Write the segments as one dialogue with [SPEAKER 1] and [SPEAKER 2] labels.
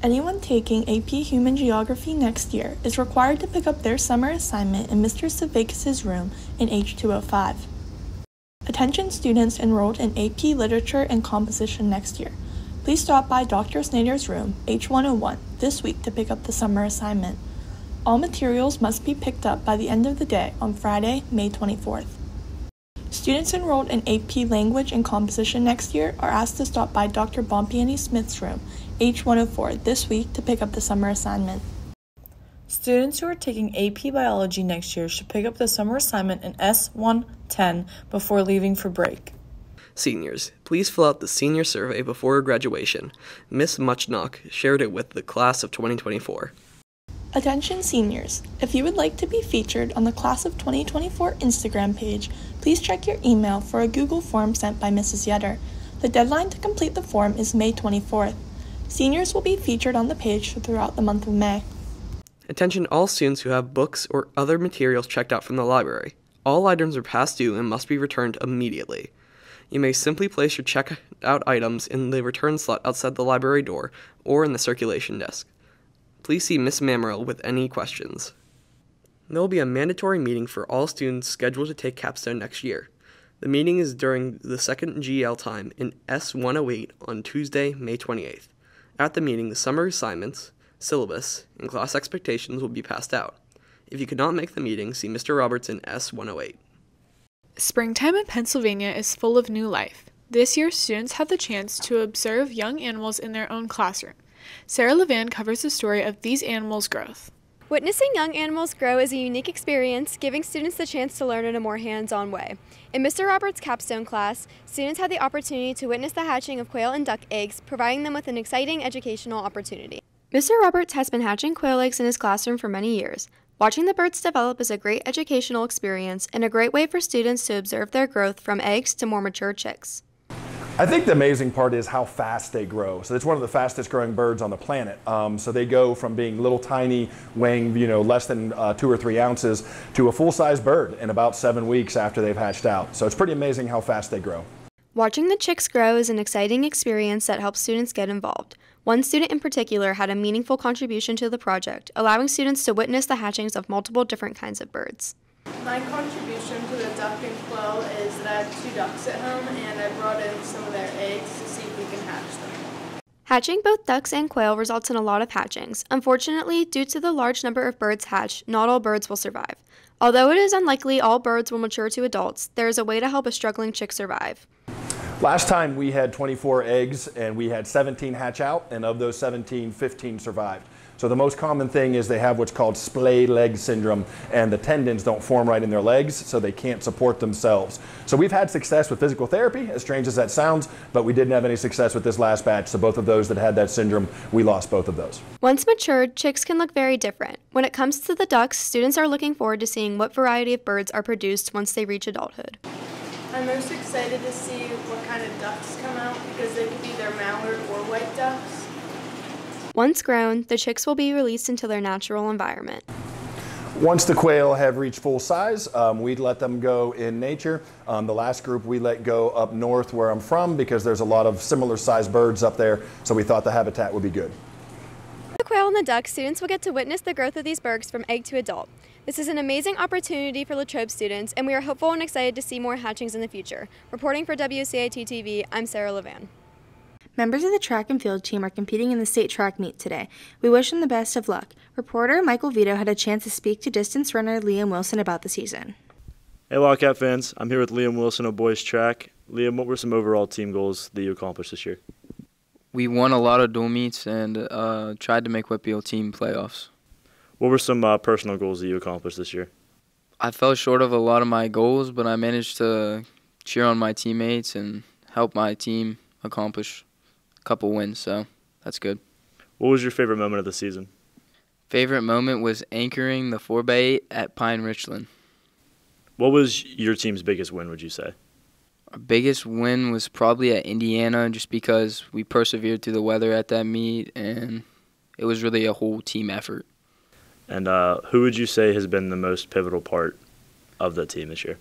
[SPEAKER 1] Anyone taking AP Human Geography next year is required to pick up their summer assignment in Mr. Savakis' room in H205. Attention students enrolled in AP Literature and Composition next year. Please stop by Dr. Snyder's room, H101, this week to pick up the summer assignment. All materials must be picked up by the end of the day on Friday, May 24th. Students enrolled in AP Language and Composition next year are asked to stop by Dr. Bompiani Smith's room, H104, this week to pick up the summer assignment.
[SPEAKER 2] Students who are taking AP Biology next year should pick up the summer assignment in S110 before leaving for break.
[SPEAKER 3] Seniors, please fill out the senior survey before graduation. Miss Muchnock shared it with the class of 2024.
[SPEAKER 1] Attention seniors, if you would like to be featured on the Class of 2024 Instagram page, please check your email for a Google form sent by Mrs. Yetter. The deadline to complete the form is May 24th. Seniors will be featured on the page throughout the month of May.
[SPEAKER 3] Attention all students who have books or other materials checked out from the library. All items are past due and must be returned immediately. You may simply place your checked out items in the return slot outside the library door or in the circulation desk. Please see Miss Mammerl with any questions. There will be a mandatory meeting for all students scheduled to take capstone next year. The meeting is during the second GL time in S108 on Tuesday, May 28th. At the meeting, the summer assignments, syllabus, and class expectations will be passed out. If you could not make the meeting, see Mr. Roberts in S108.
[SPEAKER 4] Springtime in Pennsylvania is full of new life. This year, students have the chance to observe young animals in their own classroom. Sarah Levan covers the story of these animals' growth.
[SPEAKER 5] Witnessing young animals grow is a unique experience, giving students the chance to learn in a more hands-on way. In Mr. Roberts' capstone class, students had the opportunity to witness the hatching of quail and duck eggs, providing them with an exciting educational opportunity.
[SPEAKER 6] Mr. Roberts has been hatching quail eggs in his classroom for many years. Watching the birds develop is a great educational experience and a great way for students to observe their growth from eggs to more mature chicks.
[SPEAKER 7] I think the amazing part is how fast they grow. So it's one of the fastest growing birds on the planet. So they go from being little tiny, weighing less than 2 or 3 ounces, to a full-size bird in about 7 weeks after they've hatched out. So it's pretty amazing how fast they grow.
[SPEAKER 6] Watching the chicks grow is an exciting experience that helps students get involved. One student in particular had a meaningful contribution to the project, allowing students to witness the hatchings of multiple different kinds of birds.
[SPEAKER 8] My contribution to the duck and quail is that I have 2 ducks at home and I brought in some of their eggs to see if we can hatch them.
[SPEAKER 6] Hatching both ducks and quail results in a lot of hatchings. Unfortunately, due to the large number of birds hatched, not all birds will survive. Although it is unlikely all birds will mature to adults, there is a way to help a struggling chick survive.
[SPEAKER 7] Last time we had 24 eggs and we had 17 hatch out, and of those 17, 15 survived. So the most common thing is they have what's called splay leg syndrome, and the tendons don't form right in their legs, so they can't support themselves. So we've had success with physical therapy, as strange as that sounds, but we didn't have any success with this last batch. So both of those that had that syndrome, we lost both of those.
[SPEAKER 6] Once matured, chicks can look very different. When it comes to the ducks, students are looking forward to seeing what variety of birds are produced once they reach adulthood.
[SPEAKER 8] I'm most excited to see what kind of ducks come out because they could be either mallard or white ducks.
[SPEAKER 6] Once grown, the chicks will be released into their natural environment.
[SPEAKER 7] Once the quail have reached full size, we'd let them go in nature. The last group we let go up north where I'm from because there's a lot of similar sized birds up there, so we thought the habitat would be good.
[SPEAKER 5] The quail and the duck, students will get to witness the growth of these birds from egg to adult. This is an amazing opportunity for Latrobe students, and we are hopeful and excited to see more hatchings in the future. Reporting for WCIT TV, I'm Sarah Levan.
[SPEAKER 9] Members of the track and field team are competing in the state track meet today. We wish them the best of luck. Reporter Michael Vito had a chance to speak to distance runner Liam Wilson about the season.
[SPEAKER 10] Hey Wildcat fans, I'm here with Liam Wilson of boys track. Liam, what were some overall team goals that you accomplished this year?
[SPEAKER 11] We won a lot of dual meets and tried to make Whitfield team playoffs.
[SPEAKER 10] What were some personal goals that you accomplished this year?
[SPEAKER 11] I fell short of a lot of my goals, but I managed to cheer on my teammates and help my team accomplish a couple wins, so that's good.
[SPEAKER 10] What was your favorite moment of the season?
[SPEAKER 11] Favorite moment was anchoring the 4x8 at Pine Richland.
[SPEAKER 10] What was your team's biggest win, would you say?
[SPEAKER 11] Our biggest win was probably at Indiana just because we persevered through the weather at that meet, and it was really a whole team effort.
[SPEAKER 10] And who would you say has been the most pivotal part of the team this year?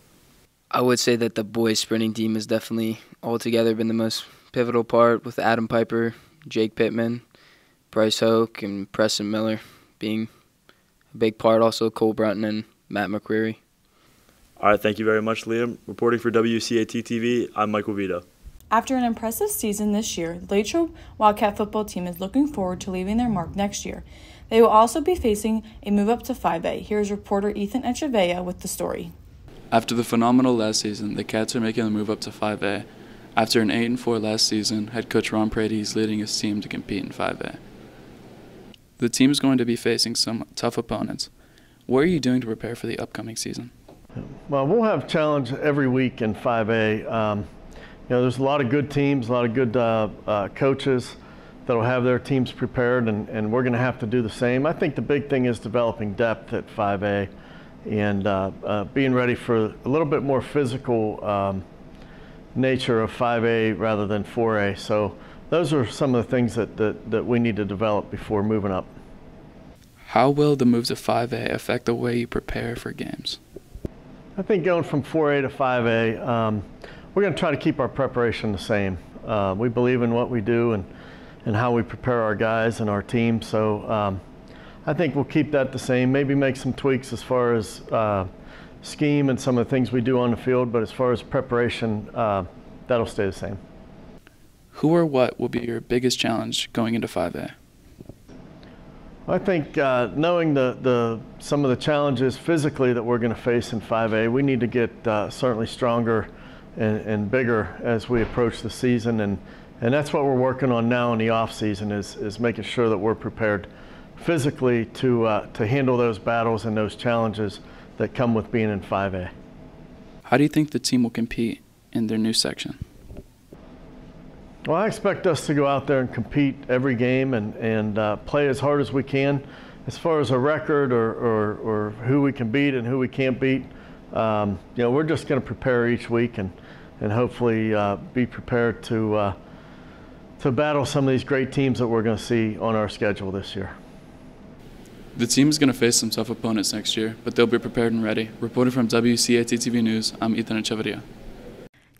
[SPEAKER 11] I would say that the boys sprinting team has definitely altogether been the most pivotal part with Adam Piper, Jake Pittman, Bryce Hoke and Preston Miller being a big part, also Cole Brunton and Matt McCreary.
[SPEAKER 10] All right, thank you very much, Liam. Reporting for WCAT-TV, I'm Michael Vito.
[SPEAKER 2] After an impressive season this year, the Latrobe Wildcat football team is looking forward to leaving their mark next year. They will also be facing a move up to 5A. Here's reporter Ethan Echeverria with the story.
[SPEAKER 12] After the phenomenal last season, the Cats are making the move up to 5A. After an 8-4 last season, head coach Ron Prady is leading his team to compete in 5A. The team is going to be facing some tough opponents. What are you doing to prepare for the upcoming season?
[SPEAKER 13] Well, we'll have challenge every week in 5A. There's a lot of good teams, a lot of good coaches that will have their teams prepared, and we're going to have to do the same. I think the big thing is developing depth at 5A and being ready for a little bit more physical nature of 5A rather than 4A. So those are some of the things that we need to develop before moving up.
[SPEAKER 12] How will the move to 5A affect the way you prepare for games?
[SPEAKER 13] I think going from 4A to 5A, we're going to try to keep our preparation the same. We believe in what we do and how we prepare our guys and our team. So I think we'll keep that the same, maybe make some tweaks as far as scheme and some of the things we do on the field, but as far as preparation, that'll stay the same.
[SPEAKER 12] Who or what will be your biggest challenge going into 5A?
[SPEAKER 13] I think knowing some of the challenges physically that we're going to face in 5A, we need to get certainly stronger and bigger as we approach the season, and that's what we're working on now in the off season is making sure that we're prepared physically to handle those battles and those challenges that come with being in 5A.
[SPEAKER 12] How do you think the team will compete in their new section?
[SPEAKER 13] Well, I expect us to go out there and compete every game and play as hard as we can. As far as a record or who we can beat and who we can't beat, we're just going to prepare each week and hopefully be prepared to battle some of these great teams that we're going to see on our schedule this year.
[SPEAKER 12] The team is going to face some tough opponents next year, but they'll be prepared and ready. Reporting from WCAT-TV News, I'm Ethan Echeverria.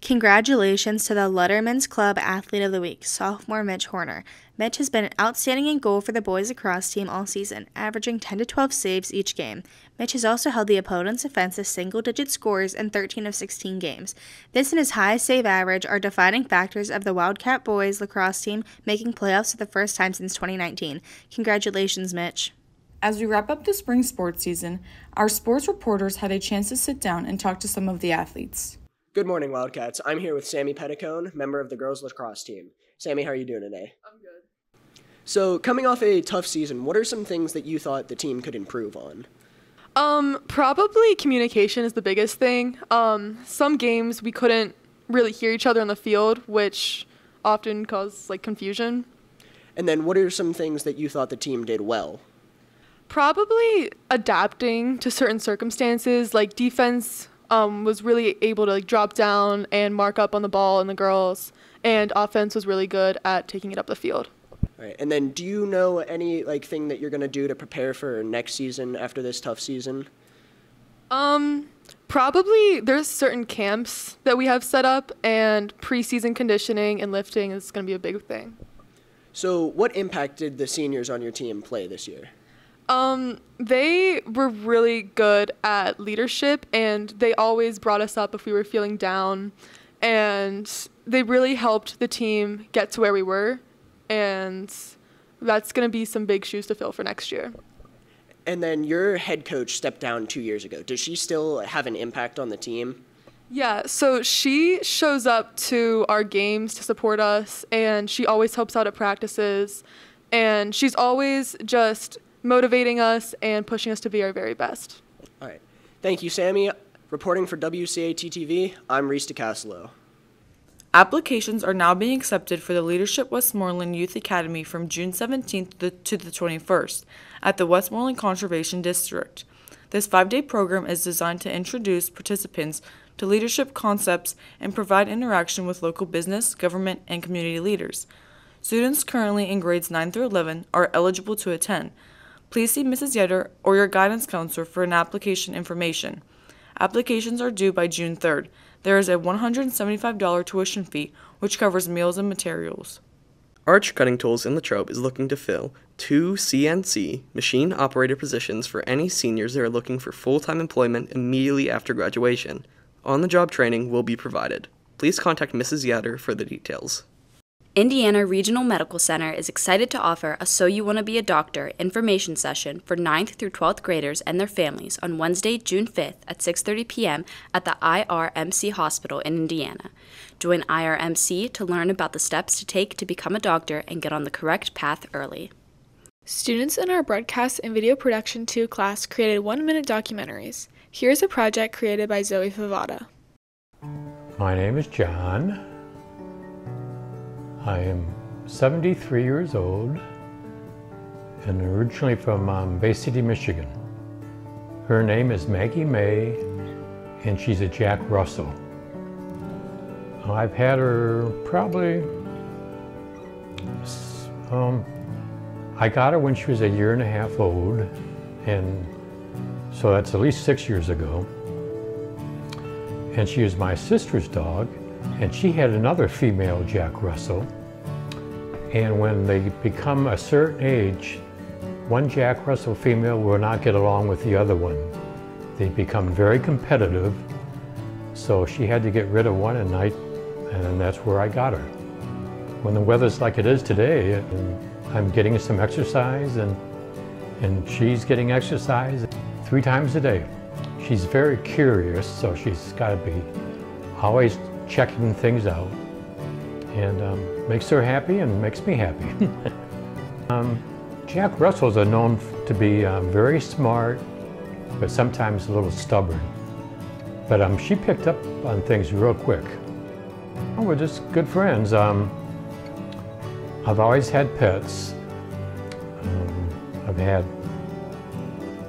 [SPEAKER 9] Congratulations to the Letterman's Club Athlete of the Week, sophomore Mitch Horner. Mitch has been outstanding in goal for the boys lacrosse team all season, averaging 10 to 12 saves each game. Mitch has also held the opponent's offense to single-digit scores in 13 of 16 games. This and his high save average are defining factors of the Wildcat boys lacrosse team making playoffs for the first time since 2019. Congratulations, Mitch.
[SPEAKER 2] As we wrap up the spring sports season, our sports reporters had a chance to sit down and talk to some of the athletes.
[SPEAKER 14] Good morning, Wildcats. I'm here with Sammy Petticone, member of the girls lacrosse team. Sammy, how are you doing today?
[SPEAKER 8] I'm good.
[SPEAKER 14] So, coming off a tough season, what are some things that you thought the team could improve on?
[SPEAKER 15] Probably communication is the biggest thing. Some games we couldn't really hear each other on the field, which often caused confusion.
[SPEAKER 14] And then what are some things that you thought the team did well?
[SPEAKER 15] Probably adapting to certain circumstances, like defense was really able to drop down and mark up on the ball in the girls, and offense was really good at taking it up the field.
[SPEAKER 14] All right, and then do you know any thing that you're going to do to prepare for next season after this tough season?
[SPEAKER 15] Probably there's certain camps that we have set up, and preseason conditioning and lifting is going to be a big thing.
[SPEAKER 14] So what impact did the seniors on your team play this year?
[SPEAKER 15] They were really good at leadership, and they always brought us up if we were feeling down, and they really helped the team get to where we were, and that's going to be some big shoes to fill for next year.
[SPEAKER 14] And then your head coach stepped down 2 years ago. Does she still have an impact on the team?
[SPEAKER 15] Yeah, so she shows up to our games to support us, and she always helps out at practices, and she's always just motivating us and pushing us to be our very best.
[SPEAKER 14] All right. Thank you, Sammy. Reporting for WCAT-TV, I'm Reese DeCasolo.
[SPEAKER 2] Applications are now being accepted for the Leadership Westmoreland Youth Academy from June 17th to the 21st at the Westmoreland Conservation District. This 5-day program is designed to introduce participants to leadership concepts and provide interaction with local business, government, and community leaders. Students currently in grades 9 through 11 are eligible to attend. Please see Mrs. Yetter or your guidance counselor for an application information. Applications are due by June 3rd. There is a $175 tuition fee, which covers meals and materials.
[SPEAKER 3] Arch Cutting Tools in Latrobe is looking to fill 2 CNC machine operator positions for any seniors that are looking for full-time employment immediately after graduation. On-the-job training will be provided. Please contact Mrs. Yatter for the details.
[SPEAKER 16] Indiana Regional Medical Center is excited to offer a So You Want to Be a Doctor information session for 9th through 12th graders and their families on Wednesday, June 5th at 6:30 p.m. at the IRMC Hospital in Indiana. Join IRMC to learn about the steps to take to become a doctor and get on the correct path early.
[SPEAKER 4] Students in our Broadcast and Video Production 2 class created 1-minute documentaries. Here's a project created by Zoe Favada.
[SPEAKER 17] My name is John. I am 73 years old and originally from Bay City, Michigan. Her name is Maggie May and she's a Jack Russell. I've had her probably, I got her when she was 1.5 years old, and so that's at least 6 years ago. And she was my sister's dog, and she had another female Jack Russell. And when they become a certain age, one Jack Russell female will not get along with the other one. They become very competitive, so she had to get rid of one at night, and that's where I got her. When the weather's like it is today, and I'm getting some exercise, and she's getting exercise 3 times a day. She's very curious, so she's got to be always checking things out, and makes her happy and makes me happy. Jack Russells are known to be very smart, but sometimes a little stubborn. But she picked up on things real quick. We're just good friends. I've always had pets. I've had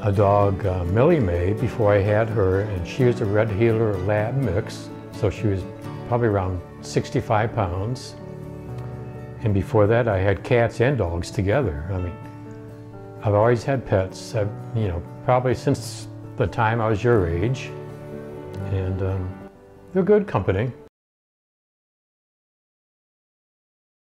[SPEAKER 17] a dog, Millie Mae, before I had her, and she was a Red Heeler Lab mix, so she was probably around 65 pounds. And before that, I had cats and dogs together. I mean, I've always had pets, probably since the time I was your age, and they're good company.